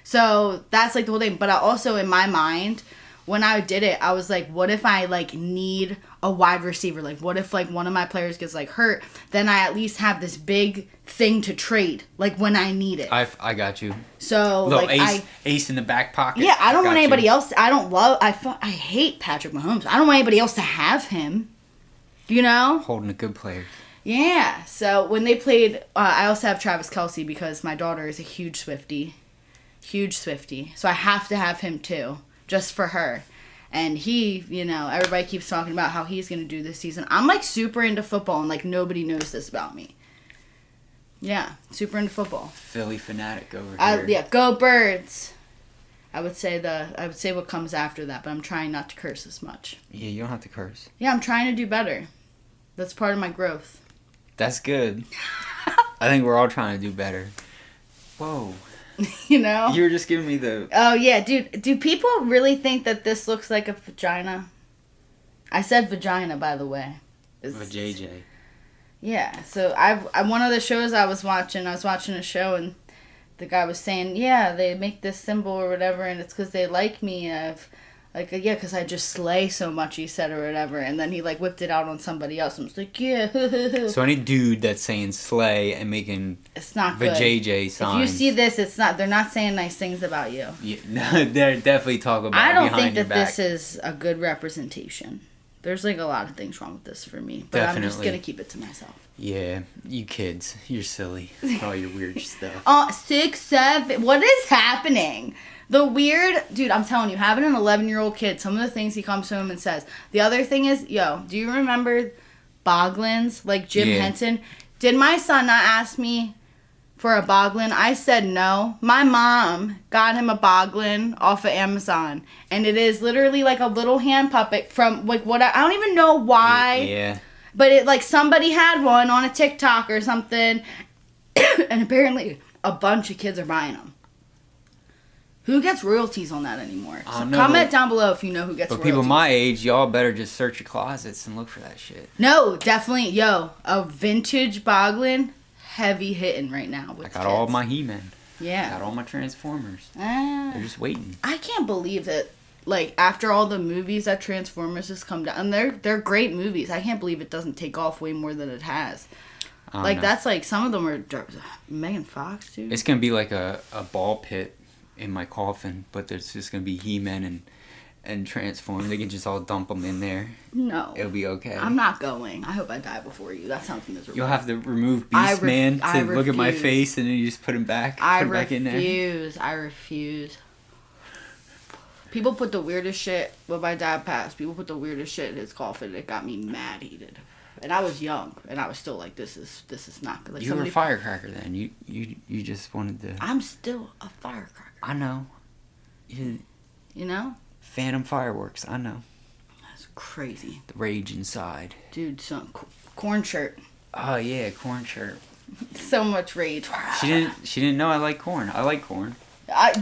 A: So that's like the whole thing. But I also, in my mind, when I did it, I was like, what if I like need a wide receiver? Like what if like one of my players gets like hurt? Then I at least have this big thing to trade like when I need it.
B: I got you.
A: So
B: little
A: like
B: ace in the back pocket.
A: Yeah, I don't want anybody else. I hate Patrick Mahomes. I don't want anybody else to have him. You know?
B: Holding a good player.
A: Yeah. So when they played, I also have Travis Kelce because my daughter is a huge Swiftie. So I have to have him too, just for her. And he, everybody keeps talking about how he's going to do this season. I'm like super into football and like nobody knows this about me. Yeah, super into football.
B: Philly fanatic over here.
A: Yeah, go Birds. I would say what comes after that, but I'm trying not to curse as much.
B: Yeah, you don't have to curse.
A: Yeah, I'm trying to do better. That's part of my growth.
B: That's good. I think we're all trying to do better. Whoa.
A: You know?
B: You were just giving me the...
A: Oh, yeah, dude. Do people really think that this looks like a vagina? I said vagina, by the way.
B: JJ.
A: Yeah, so one of the shows I was watching a show, and the guy was saying, yeah, they make this symbol or whatever, and it's because they like me. Yeah, because I just slay so much, he said, or whatever. And then he, like, whipped it out on somebody else and was like, yeah.
B: So any dude that's saying slay and making
A: it's not
B: the
A: good.
B: JJ signs.
A: If you see this, it's not. They're not saying nice things about you.
B: Yeah, no, they're definitely talking about
A: I don't
B: behind
A: think
B: your
A: that
B: back.
A: this is a good representation. There's, like, a lot of things wrong with this for me. But
B: Definitely.
A: I'm just going to keep it to myself.
B: Yeah, you kids. You're silly. All your weird stuff.
A: 6, 7. What is happening? The weird... Dude, I'm telling you, having an 11-year-old kid, some of the things he comes home and says. The other thing is, do you remember Boglins? Like Jim Henson? Did my son not ask me for a Boglin? I said no. My mom got him a Boglin off of Amazon. And it is literally like a little hand puppet from, like, what... I don't even know why.
B: Yeah.
A: But it, like, somebody had one on a TikTok or something. And apparently a bunch of kids are buying them. Who gets royalties on that anymore? So comment down below if you know who gets royalties.
B: But people my age, y'all better just search your closets and look for that shit.
A: No, definitely. A vintage Boglin, heavy hitting right now with
B: I got
A: kids.
B: all my He-Man.
A: Yeah.
B: I got all my Transformers. They're just waiting.
A: I can't believe that, like, after all the movies that Transformers has come down, and they're great movies. I can't believe it doesn't take off way more than it has. Like, that's like, some of them are Megan Fox, dude.
B: It's going to be like a ball pit in my coffin, but there's just going to be He-Man and Transformers. They can just all dump them in there.
A: No.
B: It'll be okay.
A: I'm not going. I hope I die before you. That sounds miserable.
B: You'll have to remove Beastman to look at my face, and then you just put him back. Back in there.
A: I refuse. People put the weirdest shit when my dad passed. People put the weirdest shit in his coffin. It got me mad heated. And I was young, and I was still like, this is not good. Like,
B: you were a firecracker then. You just wanted to...
A: I'm still a firecracker.
B: I know. You
A: know?
B: Phantom fireworks. I know.
A: That's crazy.
B: The rage inside.
A: Dude, corn shirt.
B: Oh yeah, corn shirt.
A: So much rage.
B: She didn't know I like corn. I like corn.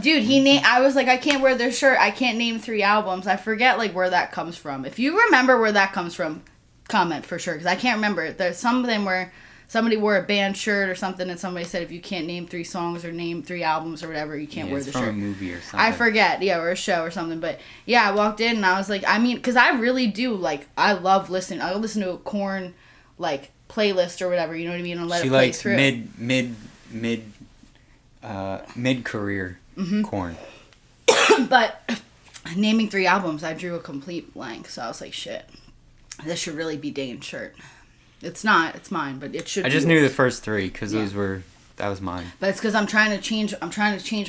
A: Dude, I was like, I can't wear this shirt. I can't name 3 albums. I forget, like, where that comes from. If you remember where that comes from, comment for sure, because I can't remember. There's some of them where somebody wore a band shirt or something, and somebody said if you can't name 3 songs or name 3 albums or whatever, you can't wear the shirt.
B: From a movie or something.
A: I forget, or a show or something. But yeah, I walked in and I was like, I mean, because I really do, like, I love listening. I listen to a corn, like, playlist or whatever, you know what I mean, and let it play through.
B: She likes mid-career corn.
A: But naming 3 albums, I drew a complete blank. So I was like, shit, this should really be Dane's shirt. It's not. It's mine, but it should be.
B: I just knew the first 3 because that was mine.
A: But it's because I'm trying to change my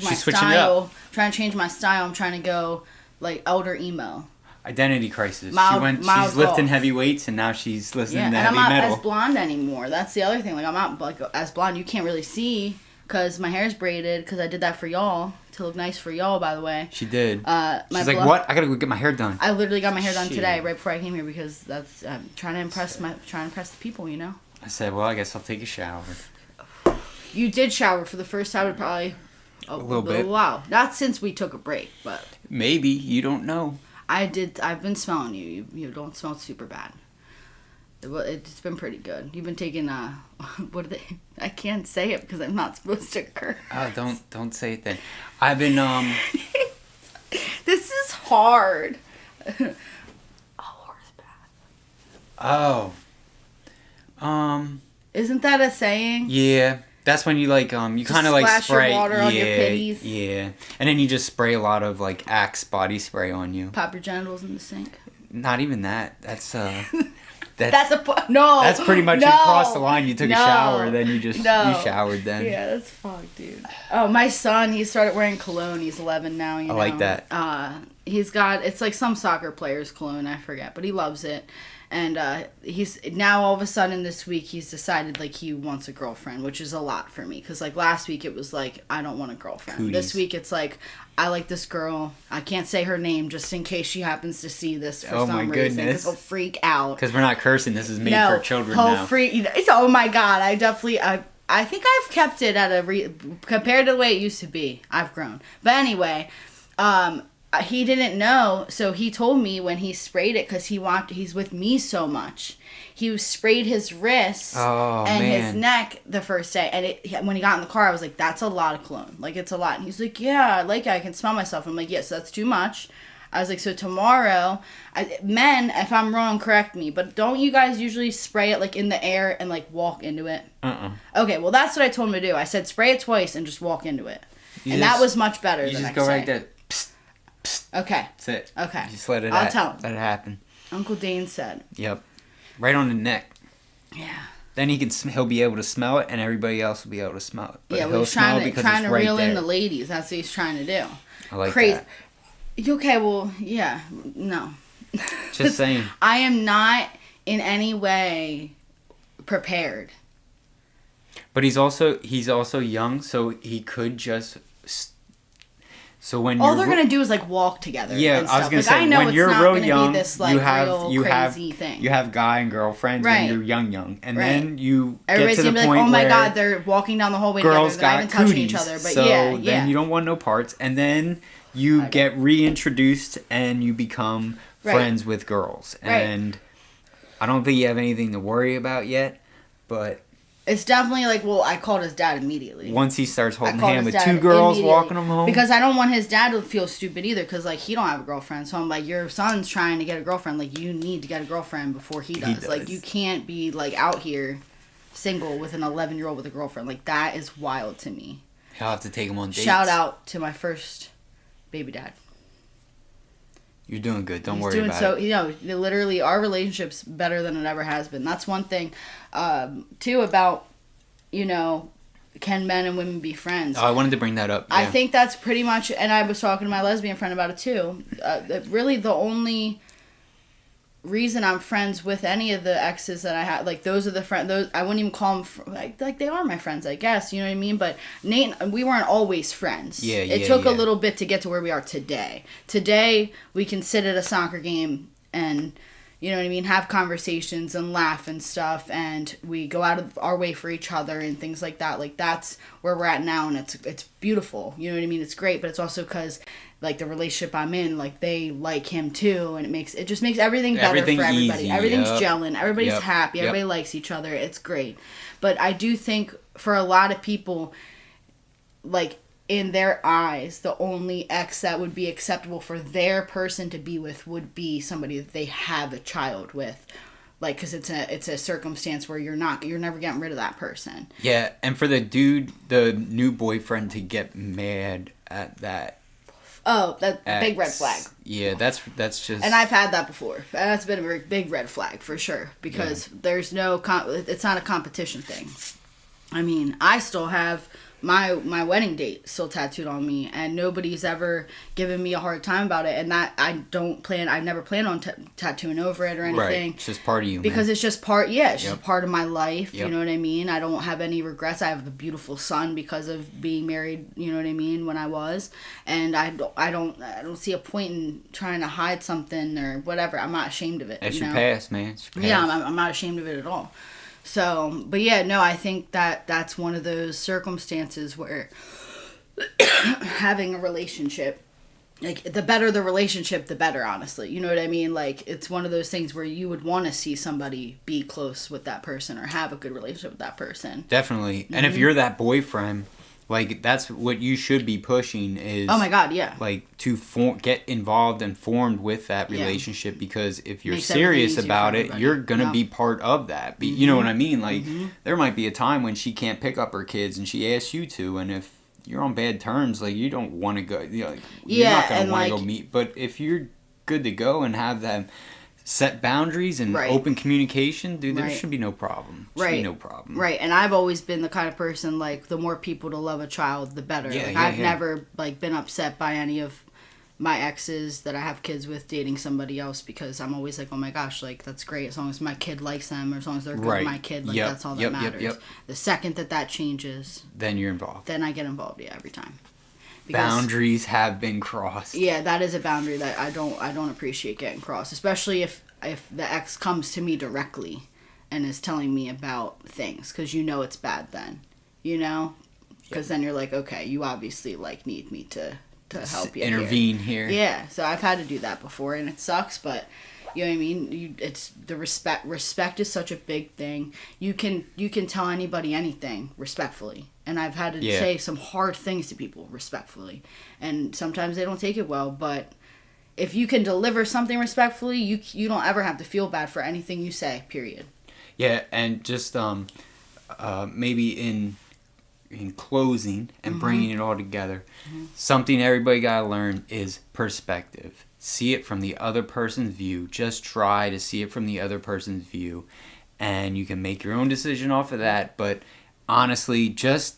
B: She's
A: style. I'm trying to change my style. I'm trying to go, like, elder emo.
B: Identity crisis.
A: She's
B: lifting heavy weights, and now she's listening to heavy metal.
A: And I'm not as blonde anymore. That's the other thing. Like, I'm not, like, as blonde. You can't really see because my hair's braided because I did that for y'all to look nice for y'all, by the way.
B: She did. She's like, what? I gotta go get my hair done.
A: I literally got my hair done today, right before I came here, because that's trying to impress the people, you know.
B: I said, well, I guess I'll take a shower.
A: You did shower for the first time in probably a little bit. Wow, not since we took a break, but
B: maybe you don't know.
A: I did. I've been smelling you. You don't smell super bad. It's been pretty good. You've been taking what are they? I can't say it because I'm not supposed to curse.
B: Oh, don't say it then. I've been
A: This is hard. Horse bath.
B: Oh.
A: Isn't that a saying?
B: Yeah. That's when you like you kind of like spray
A: your water on your pitties.
B: Yeah. And then you just spray a lot of like Axe body spray on you.
A: Pop your genitals in the sink.
B: Not even that. That's
A: no.
B: That's pretty much you crossed the line. You took a shower, then you showered then.
A: Yeah, that's fucked, dude. Oh, my son, he started wearing cologne. He's 11 now. You know?
B: I like that.
A: He's got, it's like some soccer player's cologne. I forget, but he loves it. And he's now all of a sudden this week he's decided like he wants a girlfriend, which is a lot for me because like last week it was like I don't want a girlfriend.
B: Cooties.
A: This week it's like I like this girl. I can't say her name just in case she happens to see this for some reason because he'll freak out.
B: Because we're not cursing. This is made for children now.
A: Oh my god! I think I've kept it at compared to the way it used to be. I've grown. But anyway, he didn't know, so he told me when he sprayed it because he's with me so much. He sprayed his wrists his neck the first day, and when he got in the car, I was like, "That's a lot of cologne. Like it's a lot." And he's like, "Yeah, I can smell myself." I'm like, "Yes, that's too much." I was like, "So tomorrow, men, if I'm wrong, correct me, but don't you guys usually spray it like in the air and like walk into it?" Okay, well that's what I told him to do. I said spray it twice and just walk into it, that was much better. You just go right there. Psst, psst. Okay. That's it. Okay.
B: You just let it happen.
A: Uncle Dane said.
B: Yep. Right on the neck.
A: Yeah.
B: Then he'll be able to smell it, and everybody else will be able to smell it. But
A: he's trying to reel in the ladies. That's what he's trying to do.
B: I like that.
A: Okay, well, yeah, no.
B: Just saying.
A: I am not in any way prepared.
B: But he's also young, so he could just. So when
A: all they're gonna do is like walk together.
B: Yeah,
A: and
B: I was gonna say
A: I know
B: when
A: it's
B: you're
A: not
B: real
A: gonna
B: young,
A: be this, like,
B: you have
A: thing.
B: You have guy and girlfriends when you're young, and then you
A: everybody's
B: get to the
A: gonna be
B: point
A: like, oh my
B: where
A: god, they're walking down the hallway
B: girls
A: together, they're not even touching each other. But
B: so
A: yeah.
B: then you don't want no parts, and then you get reintroduced and you become friends with girls, and I don't think you have anything to worry about yet, but.
A: It's definitely like, well, I called his dad immediately.
B: Once he starts holding hands with two girls walking him home.
A: Because I don't want his dad to feel stupid either, because, like, he don't have a girlfriend. So I'm like, your son's trying to get a girlfriend. Like, you need to get a girlfriend before he does. Like, you can't be, like, out here single with an 11-year-old with a girlfriend. Like, that is wild to me.
B: He'll have to take him on dates.
A: Shout out to my first baby dad.
B: You're doing good. Don't worry about it.
A: Literally, our relationship's better than it ever has been. That's one thing, too, about, can men and women be friends?
B: Oh, I wanted to bring that up. Yeah.
A: I think that's pretty much, and I was talking to my lesbian friend about it, too. Really, the only reason I'm friends with any of the exes that I had, like, those are the friends, those I wouldn't even call them, like they are my friends, I guess, you know what I mean? But Nate, we weren't always friends. It took a little bit to get to where we are today. Today, we can sit at a soccer game and, you know what I mean, have conversations and laugh and stuff, and we go out of our way for each other and things like that. Like, that's where we're at now, and it's beautiful, you know what I mean? It's great, but it's also because, like, the relationship I'm in, like, they like him too, and it just makes everything better for everybody. Easy, everything's gelling, everybody's happy, everybody likes each other, it's great. But I do think for a lot of people, like, in their eyes, the only ex that would be acceptable for their person to be with would be somebody that they have a child with. Like, because it's a circumstance where you're never getting rid of that person. Yeah,
B: and for the new boyfriend to get mad at that.
A: Oh, that big red flag.
B: Yeah, that's just.
A: And I've had that before. That's been a very big red flag for sure, because there's no it's not a competition thing. I mean, I still have my wedding date still tattooed on me, and nobody's ever given me a hard time about it, and that I never plan on tattooing over it or anything.
B: Right, it's just part of you,
A: because it's just part just a part of my life. You know what I mean? I don't have any regrets. I have a beautiful son because of being married, you know what I mean, when I was, and I don't see a point in trying to hide something or whatever. I'm not ashamed of it.
B: It's your past, man. It's your past.
A: Yeah, I'm not ashamed of it at all. So, but yeah, no, I think that's one of those circumstances where having a relationship, like, the better the relationship, the better, honestly. You know what I mean? Like, it's one of those things where you would want to see somebody be close with that person or have a good relationship with that person.
B: Definitely. Mm-hmm. And if you're that boyfriend, like, that's what you should be pushing is...
A: Oh, my God, yeah.
B: Like, to get involved and formed with that relationship, because if you're serious about it, you're going to be part of that. You know what I mean? Like, there might be a time when she can't pick up her kids and she asks you to, and if you're on bad terms, like, you don't want to go... you're not going to want to go meet. But if you're good to go and have them... set boundaries and open communication, dude, there should be no problem. No problem.
A: Right, and I've always been the kind of person, like, the more people to love a child, the better. I've never, like, been upset by any of my exes that I have kids with dating somebody else, because I'm always like, oh my gosh, like, that's great as long as my kid likes them, or as long as they're good with my kid, like, that's all that matters. The second that changes,
B: then you're involved.
A: Then I get involved, every time.
B: Because, boundaries have been crossed.
A: Yeah, that is a boundary that I don't appreciate getting crossed, especially if the ex comes to me directly and is telling me about things, because it's bad then, because then you're like, okay, you obviously like need me to help you
B: intervene here.
A: Yeah, so I've had to do that before, and it sucks, but you know what I mean. It's the respect. Respect is such a big thing. You can tell anybody anything respectfully, and I've had to say some hard things to people respectfully, and sometimes they don't take it well. But if you can deliver something respectfully, you don't ever have to feel bad for anything you say. Period.
B: Yeah, and just maybe in closing and bringing it all together, something everybody gotta learn is perspective. See it from the other person's view. Just try to see it from the other person's view, and you can make your own decision off of that. But honestly, just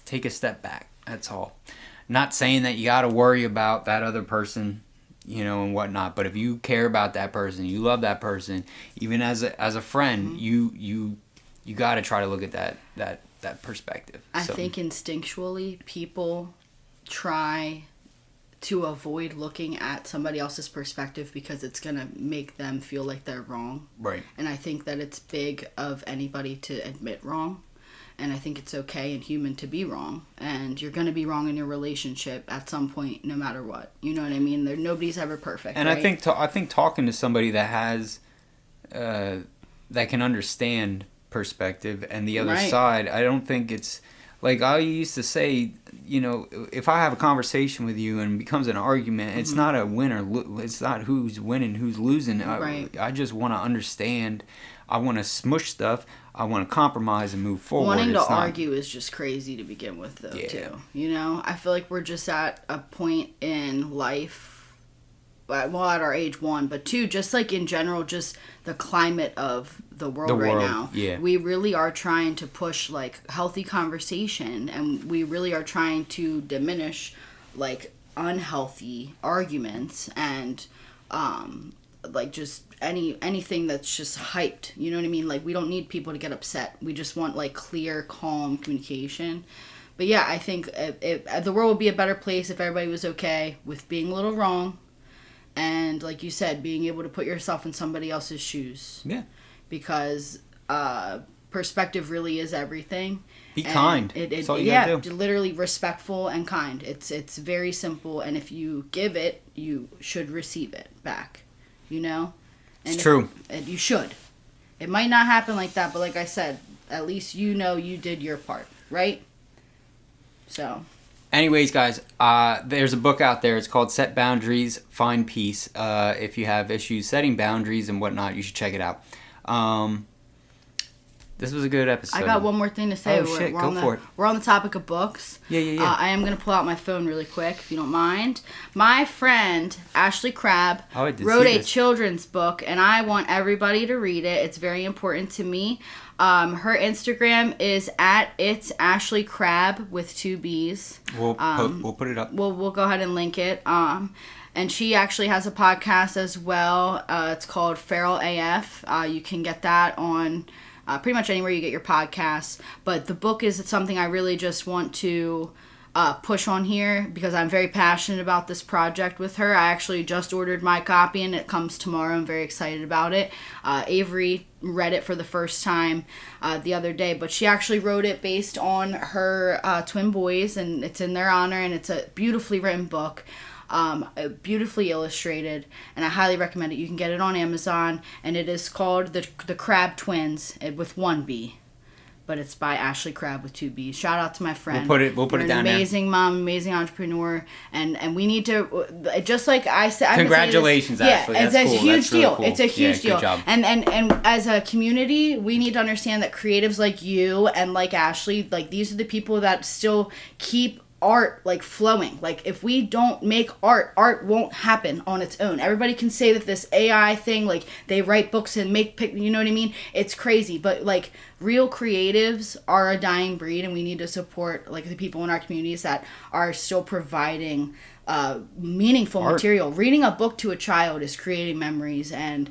B: take a step back. That's all. Not saying that you gotta worry about that other person, and whatnot. But if you care about that person, you love that person, even as a friend, you got to try to look at that perspective.
A: I think instinctually people try to avoid looking at somebody else's perspective because it's going to make them feel like they're wrong.
B: Right.
A: And I think that it's big of anybody to admit wrong. And I think it's okay and human to be wrong. And you're going to be wrong in your relationship at some point, no matter what. You know what I mean? Nobody's ever perfect.
B: And
A: right?
B: I think talking to somebody that has that can understand perspective and the other side, I don't think it's like I used to say, if I have a conversation with you and it becomes an argument, it's not a win or it's not who's winning, who's losing. I just want to understand. I want to smush stuff. I want to compromise and move forward.
A: Wanting to argue is just crazy to begin with, though, too. I feel like we're just at a point in life, well, at our age, one, but two, just like in general, just the climate of the world right now.
B: Yeah.
A: We really are trying to push, like, healthy conversation, and we really are trying to diminish, like, unhealthy arguments and, like, just anything that's just hyped. You know what I mean? Like, we don't need people to get upset. We just want, like, clear, calm communication. But yeah, I think the world would be a better place if everybody was okay with being a little wrong. And like you said, being able to put yourself in somebody else's shoes.
B: Yeah.
A: Because perspective really is everything.
B: Be kind. That's all you gotta do.
A: Literally respectful and kind. It's very simple. And if you give it, you should receive it back. And
B: it's true.
A: You should. It might not happen like that, but like I said, at least you did your part, right? So...
B: Anyways, guys, there's a book out there. It's called Set Boundaries, Find Peace. If you have issues setting boundaries and whatnot, you should check it out. This was a good episode.
A: I got one more thing to say.
B: Oh, shit. Go for it.
A: We're on the topic of books.
B: Yeah.
A: I am going to pull out my phone really quick, if you don't mind. My friend, Ashley Crabb, wrote a children's book, and I want everybody to read it. It's very important to me. Her Instagram is @It's Ashley Crabb with 2 B's.
B: We'll put it up.
A: We'll go ahead and link it. And she actually has a podcast as well. It's called Feral AF. You can get that on pretty much anywhere you get your podcasts. But the book is something I really just want to push on here because I'm very passionate about this project with her. I actually just ordered my copy and it comes tomorrow. I'm very excited about it. Avery read it for the first time the other day, but she actually wrote it based on her twin boys, and it's in their honor, and it's a beautifully written book. Beautifully illustrated, and I highly recommend it. You can get it on Amazon, and it is called the Crabb Twins with 1 B, but it's by Ashley Crabb with 2 B's. Shout out to my friend.
B: We'll put it down there.
A: Amazing mom, amazing entrepreneur, and we need to, just like I said.
B: Congratulations, Ashley.
A: Yeah, it's a huge deal.
B: Really cool.
A: It's a huge deal.
B: Good job.
A: And as a community, we need to understand that creatives like you and like Ashley, like these are the people that still keep art like flowing. Like if we don't make art won't happen on its own. Everybody can say that this AI thing, like they write books and make you know what I mean? It's crazy, but like real creatives are a dying breed, and we need to support like the people in our communities that are still providing meaningful
B: Art.
A: material. Reading a book to a child is creating memories, and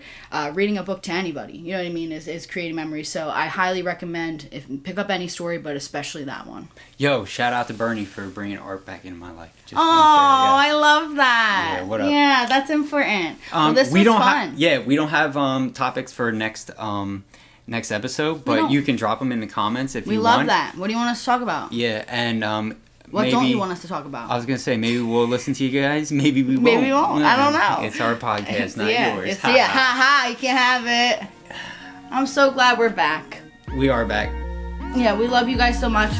A: reading a book to anybody, you know what I mean, is creating memories. So I highly recommend, pick up any story, but especially that one.
B: Yo, shout out to Bernie for bringing art back into my life. Just
A: Oh,
B: wanna say,
A: I love that.
B: Yeah, what up?
A: Yeah, that's important. Well, this
B: we
A: was
B: don't
A: fun.
B: we don't have topics for next episode, but
A: don't.
B: you can drop them in the comments if
A: We
B: you
A: love
B: want.
A: that. What do you want us to talk about?
B: Yeah, and
A: What
B: maybe,
A: don't you want us to talk about?
B: I was gonna say maybe we'll listen to you guys. Maybe we won't.
A: Maybe we won't. I don't know.
B: It's our podcast, not yours.
A: Ha ha. You can't have it. I'm so glad we're back.
B: We are back.
A: Yeah, we love you guys so much.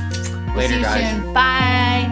A: We'll
B: Later,
A: see you
B: guys.
A: soon. Bye.